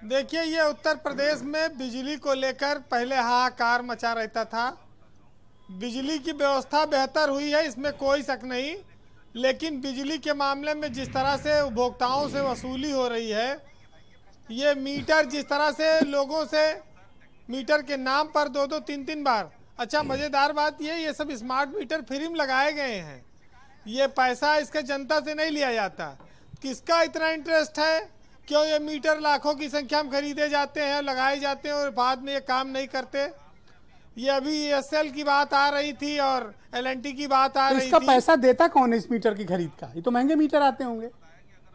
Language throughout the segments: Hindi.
देखिए, ये उत्तर प्रदेश में बिजली को लेकर पहले हाहाकार मचा रहता था। बिजली की व्यवस्था बेहतर हुई है, इसमें कोई शक नहीं। लेकिन बिजली के मामले में जिस तरह से उपभोक्ताओं से वसूली हो रही है, ये मीटर जिस तरह से लोगों से मीटर के नाम पर दो दो तीन तीन बार। अच्छा, मज़ेदार बात ये सब स्मार्ट मीटर फ्री में लगाए गए हैं। ये पैसा इसका जनता से नहीं लिया जाता। किसका इतना इंटरेस्ट है? क्यों ये मीटर लाखों की संख्या में खरीदे जाते हैं, लगाए जाते हैं और बाद में ये काम नहीं करते? ये अभी एसएल की बात आ रही थी और एलएनटी की बात आ रही थी। इसका पैसा देता कौन है इस मीटर की खरीद का? ये तो महंगे मीटर आते होंगे।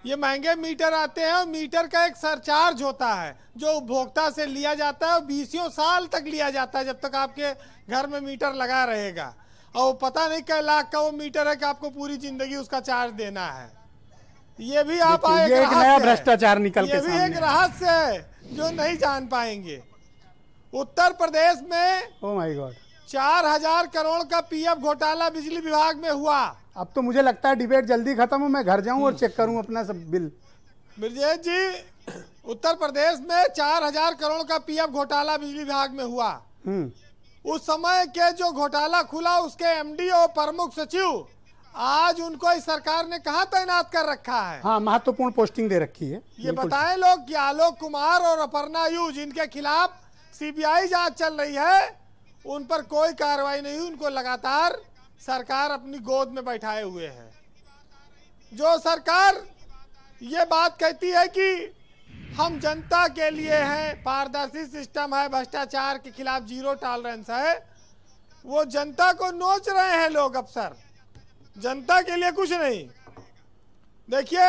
ये महंगे मीटर आते हैं और मीटर का एक सरचार्ज होता है जो उपभोक्ता से लिया जाता है और 20 साल तक लिया जाता है, जब तक आपके घर में मीटर लगा रहेगा। और वो पता नहीं कै लाख का वो मीटर है कि आपको पूरी जिंदगी उसका चार्ज देना है। ये भी आप ये एक नया भ्रष्टाचार निकल के सामने, ये भी एक रहस्य है जो नहीं जान पाएंगे। उत्तर प्रदेश में ओह माय गॉड 4000 करोड़ का पीएफ घोटाला बिजली विभाग में हुआ। अब तो मुझे लगता है डिबेट जल्दी खत्म हो, मैं घर जाऊं और चेक करूं अपना सब बिल। ब्रजेश जी, उत्तर प्रदेश में 4000 करोड़ का पीएफ घोटाला बिजली विभाग में हुआ। उस समय के जो घोटाला खुला, उसके एमडी और प्रमुख सचिव आज उनको इस सरकार ने कहाँ तैनात कर रखा है? हाँ, महत्वपूर्ण पोस्टिंग दे रखी है। ये बताएं लोग कि आलोक कुमार और अपर्णा यू, जिनके खिलाफ सीबीआई जांच चल रही है, उन पर कोई कार्रवाई नहीं हुई। उनको लगातार सरकार अपनी गोद में बैठाए हुए है। जो सरकार ये बात कहती है कि हम जनता के लिए हैं, पारदर्शी सिस्टम है, भ्रष्टाचार के खिलाफ जीरो टॉलरेंस है, वो जनता को नोच रहे हैं लोग अफसर, जनता के लिए कुछ नहीं। देखिए,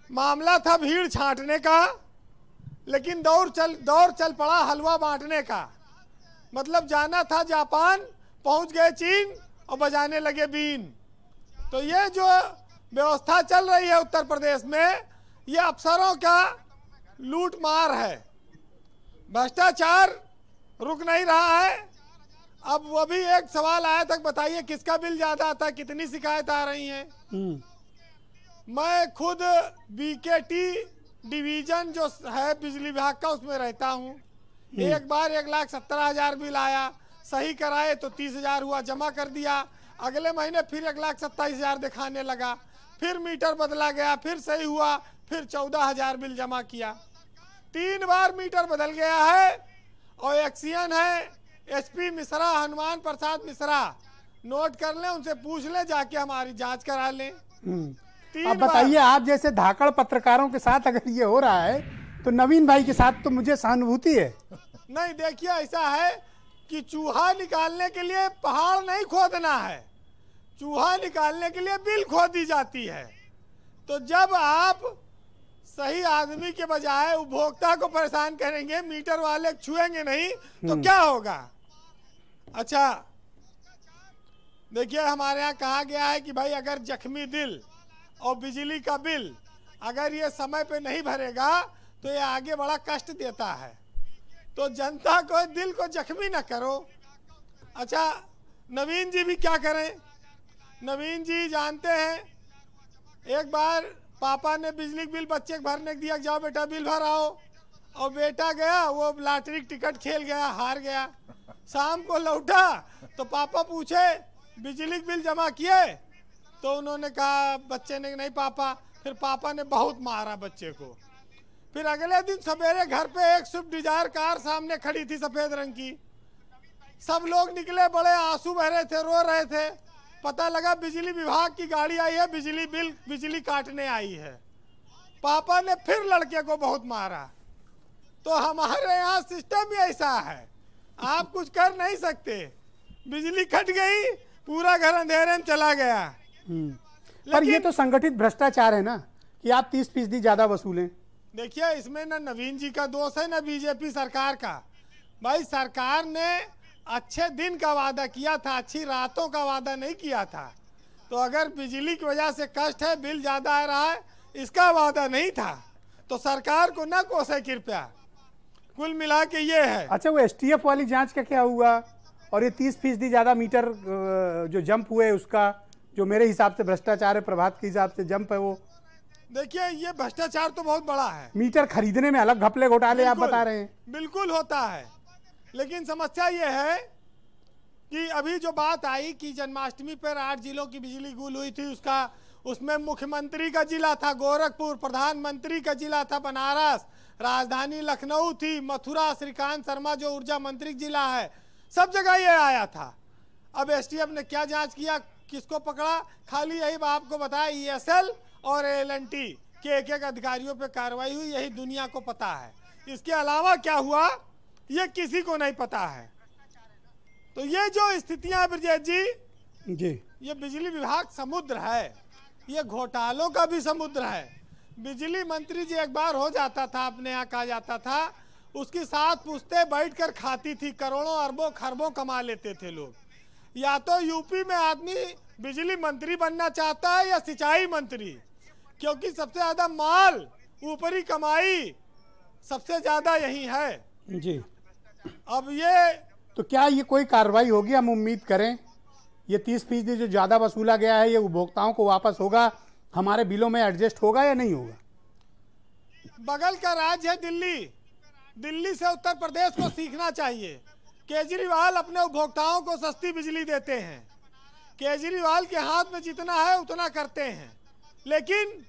मामला था भीड़ छांटने का, लेकिन दौर चल पड़ा हलवा बांटने का। मतलब जाना था जापान, पहुंच गए चीन और बजाने लगे बीन। तो ये जो व्यवस्था चल रही है उत्तर प्रदेश में, ये अफसरों का लूट मार है। भ्रष्टाचार रुक नहीं रहा है। अब वो भी एक सवाल आया था, बताइए किसका बिल ज्यादा आता है, कितनी शिकायत आ रही हैं? मैं खुद बीकेटी डिवीजन जो है बिजली विभाग का, उसमें रहता हूँ। एक बार 1,70,000 बिल आया, सही कराए तो 30,000 हुआ, जमा कर दिया। अगले महीने फिर 1,27,000 दिखाने लगा, फिर मीटर बदला गया, फिर सही हुआ, फिर 14,000 बिल जमा किया। 3 बार मीटर बदल गया है। और एक्सियन है एसपी मिश्रा, हनुमान प्रसाद मिश्रा, नोट कर लें, उनसे पूछ लें, जाके हमारी जांच करा लें। अब बताइए, आप जैसे धाकड़ पत्रकारों के साथ अगर ये हो रहा है तो नवीन भाई के साथ तो मुझे सहानुभूति है। नहीं, देखिए ऐसा है कि चूहा निकालने के लिए पहाड़ नहीं खोदना है, चूहा निकालने के लिए बिल खोदी जाती है। तो जब आप सही आदमी के बजाय उपभोक्ता को परेशान करेंगे, मीटर वाले छुएंगे नहीं, तो क्या होगा? अच्छा, देखिए, हमारे यहाँ कहा गया है कि भाई अगर जख्मी दिल और बिजली का बिल अगर ये समय पे नहीं भरेगा तो ये आगे बड़ा कष्ट देता है। तो जनता को, दिल को जख्मी न करो। अच्छा, नवीन जी भी क्या करें? नवीन जी जानते हैं, एक बार पापा ने बिजली बिल बच्चे को भरने दिया, जाओ बेटा बिल भर आओ, और बेटा गया, वो लॉटरी टिकट खेल गया, हार गया। शाम को लौटा तो पापा पूछे बिजली बिल जमा किए? तो उन्होंने कहा, बच्चे ने नहीं पापा। फिर पापा ने बहुत मारा बच्चे को। फिर अगले दिन सवेरे घर पे एक स्विफ्ट डिजायर कार सामने खड़ी थी, सफेद रंग की। सब लोग निकले, बड़े आंसू बह रहे थे, रो रहे थे। पता लगा बिजली विभाग की गाड़ी आई है, बिजली काटने आई है। पापा ने फिर लड़के को बहुत मारा। तो हमारे यहाँ सिस्टम ही ऐसा है, आप कुछ कर नहीं सकते। बिजली कट गई, पूरा घर अंधेरे में चला गया। पर ये तो संगठित भ्रष्टाचार है ना, कि आप 30% ज्यादा वसूलें। देखिए, इसमें ना नवीन जी का दोष है, ना बीजेपी सरकार का। भाई, सरकार ने अच्छे दिन का वादा किया था, अच्छी रातों का वादा नहीं किया था। तो अगर बिजली की वजह से कष्ट है, बिल ज्यादा आ रहा है, इसका वादा नहीं था, तो सरकार को ना कोसे कृपया। कुल मिला के ये है। अच्छा, वो एसटीएफ वाली जांच का क्या हुआ? और ये 30% ज्यादा मीटर जो जंप हुए, उसका जो मेरे हिसाब से भ्रष्टाचार है, प्रभात के हिसाब से जंप है वो। देखिए ये भ्रष्टाचार तो बहुत बड़ा है। मीटर खरीदने में अलग घपले घोटाले आप बता रहे हैं। बिल्कुल होता है, लेकिन समस्या ये है कि अभी जो बात आई कि जन्माष्टमी पर 8 जिलों की बिजली गुल हुई थी, उसमें मुख्यमंत्री का जिला था गोरखपुर, प्रधानमंत्री का जिला था बनारस, राजधानी लखनऊ थी, मथुरा श्रीकांत शर्मा जो ऊर्जा मंत्री जिला है, सब जगह ये आया था। अब एसटीएफ ने क्या जांच किया, किसको पकड़ा, खाली यही आपको बताया ईएसएल और एलएनटी के एक अधिकारियों पे कार्रवाई हुई, यही दुनिया को पता है। इसके अलावा क्या हुआ ये किसी को नहीं पता है। तो ये जो स्थितियां ब्रजेश जी, ये बिजली विभाग समुद्र है, ये घोटालों का भी समुद्र है। बिजली मंत्री जी एक बार हो जाता था, अपने यहाँ कहा जाता था, उसकी साथ पूछते बैठकर खाती थी, करोड़ों अरबों खरबों कमा लेते थे लोग। या तो यूपी में आदमी बिजली मंत्री बनना चाहता है या सिंचाई मंत्री, क्योंकि सबसे ज्यादा माल, ऊपरी कमाई सबसे ज्यादा यही है जी। अब ये तो क्या ये कोई कार्रवाई होगी, हम उम्मीद करें ये 30% जो ज्यादा वसूला गया है ये उपभोक्ताओं को वापस होगा, हमारे बिलों में एडजस्ट होगा या नहीं होगा? बगल का राज्य है दिल्ली, दिल्ली से उत्तर प्रदेश को सीखना चाहिए। केजरीवाल अपने उपभोक्ताओं को सस्ती बिजली देते हैं, केजरीवाल के हाथ में जितना है उतना करते हैं, लेकिन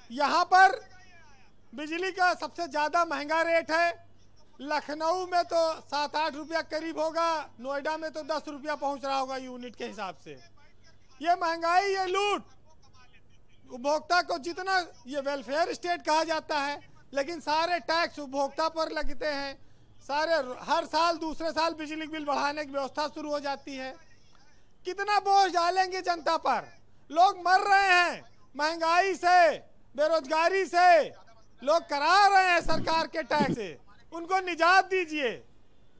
यहाँ पर बिजली का सबसे ज्यादा महंगा रेट है। लखनऊ में तो 7-8 रुपया करीब होगा, नोएडा में तो 10 रुपया पहुंच रहा होगा यूनिट के हिसाब से। ये महंगाई, ये लूट, उपभोक्ता को जितना, ये वेलफेयर स्टेट कहा जाता है, लेकिन सारे टैक्स उपभोक्ता पर लगते हैं, सारे हर साल दूसरे साल बिजली बिल बढ़ाने की व्यवस्था शुरू हो जाती है। कितना बोझ डालेंगे जनता पर? लोग मर रहे हैं महंगाई से, बेरोजगारी से, लोग करा रहे हैं सरकार के टैक्स से, उनको निजात दीजिए।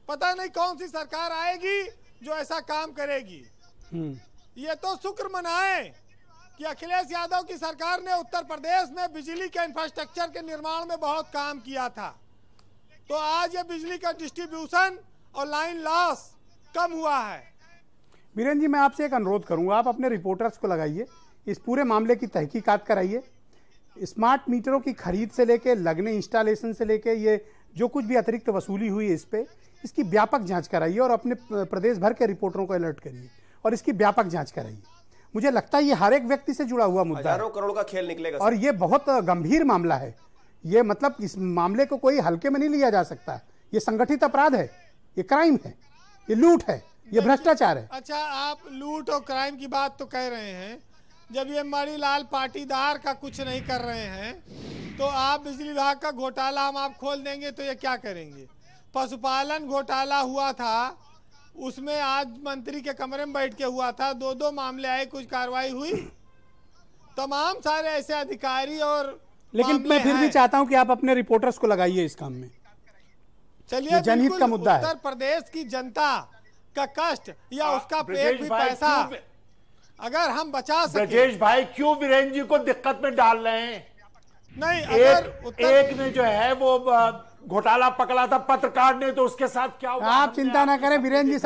पता नहीं कौन सी सरकार आएगी जो ऐसा काम करेगी। ये तो शुक्र मनाएं कि अखिलेश यादव की सरकार ने उत्तर प्रदेश में बिजली के इंफ्रास्ट्रक्चर के निर्माण में बहुत काम किया था, तो आज ये बिजली का डिस्ट्रीब्यूशन और लाइन लॉस कम हुआ है। बीरेन जी, मैं आपसे एक अनुरोध करूंगा, आप अपने रिपोर्टर्स को लगाइए, इस पूरे मामले की तहकीकात कराइए। स्मार्ट मीटरों की खरीद से लेके लगने, इंस्टॉलेशन से लेके, ये जो कुछ भी अतिरिक्त वसूली हुई है इस पे, इसकी व्यापक जांच कराइए और अपने प्रदेश भर के रिपोर्टरों को अलर्ट करिए और इसकी व्यापक जांच कराइए। मुझे लगता है ये हर एक व्यक्ति से जुड़ा हुआ मुद्दा है, हजारों करोड़ का खेल निकलेगा और ये बहुत गंभीर मामला है। ये मतलब इस मामले को कोई हल्के में नहीं लिया जा सकता। ये संगठित अपराध है, ये क्राइम है, ये लूट है, ये भ्रष्टाचार है। अच्छा, आप लूट और क्राइम की बात तो कह रहे हैं, जब ये मणिलाल पाटीदार का कुछ नहीं कर रहे हैं तो आप बिजली विभाग का घोटाला हम आप खोल देंगे तो ये क्या करेंगे? पशुपालन घोटाला हुआ था, उसमें आज मंत्री के कमरे में बैठ के हुआ था, 2 मामले आए, कुछ कार्रवाई हुई? तमाम सारे ऐसे अधिकारी और लेकिन मैं फिर भी चाहता हूं कि आप अपने रिपोर्टर्स को लगाइए इस काम में। चलिए, जनहित का मुद्दा है। उत्तर प्रदेश की जनता का कष्ट या उसका पेट भी पैसा अगर हम बचा सके। ब्रजेश भाई क्यों वीरेंद्र जी को दिक्कत में डाल रहे हैं? नहीं, अगर एक ने जो है वो घोटाला पकड़ा था पत्रकार ने, तो उसके साथ क्या हुआ? आप चिंता ना करें वीरेंद्र जी,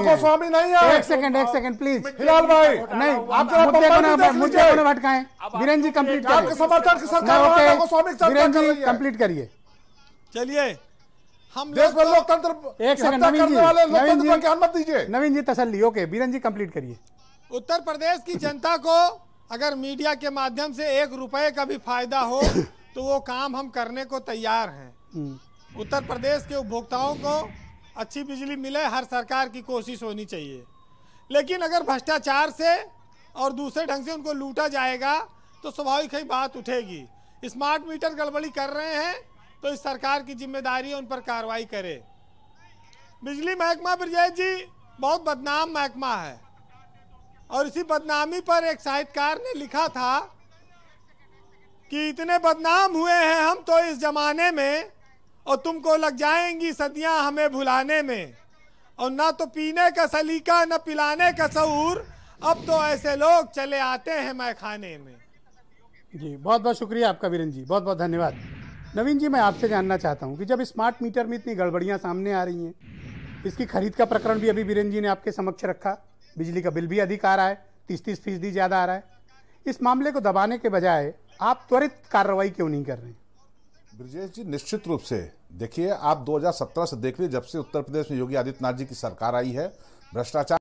गोस्वामी नहीं है। एक सेकंड प्लीज, हिलाल भाई नहीं, आप मुद्दे को न भटकाएं। वीरेंद्र जी कंप्लीट करिए, वीरेंद्र जी कंप्लीट करिए। चलिए, हम देश में लोकतंत्र, एक सेकंड नवीन जी तसल्ली। ओके, वीरेंद्र जी कंप्लीट करिए। उत्तर प्रदेश की जनता को अगर मीडिया के माध्यम से 1 रुपए का भी फायदा हो तो वो काम हम करने को तैयार हैं। उत्तर प्रदेश के उपभोक्ताओं को अच्छी बिजली मिले, हर सरकार की कोशिश होनी चाहिए, लेकिन अगर भ्रष्टाचार से और दूसरे ढंग से उनको लूटा जाएगा तो स्वाभाविक ही बात उठेगी। स्मार्ट मीटर गड़बड़ी कर रहे हैं तो इस सरकार की जिम्मेदारी है उन पर कार्रवाई करे। बिजली महकमा ब्रजेश जी बहुत बदनाम महकमा है, और इसी बदनामी पर एक साहित्यकार ने लिखा था कि इतने बदनाम हुए हैं हम तो इस जमाने में, और तुमको लग जाएंगी सदियां हमें भुलाने में, और ना तो पीने का सलीका न पिलाने का शऊर, अब तो ऐसे लोग चले आते हैं मैखाने में। जी बहुत बहुत शुक्रिया आपका वीरेंद्र जी, बहुत बहुत धन्यवाद। नवीन जी, मैं आपसे जानना चाहता हूं कि जब स्मार्ट मीटर में इतनी गड़बड़ियां सामने आ रही हैं, इसकी खरीद का प्रकरण भी अभी वीरेंद्र जी ने आपके समक्ष रखा, बिजली का बिल भी अधिक आ रहा है, 30-30% ज़्यादा आ रहा है, इस मामले को दबाने के बजाय आप त्वरित कार्रवाई क्यों नहीं कर रहे हैं? ब्रजेश जी, निश्चित रूप से देखिए, आप 2017 से देख लीजिए, जब से उत्तर प्रदेश में योगी आदित्यनाथ जी की सरकार आई है, भ्रष्टाचार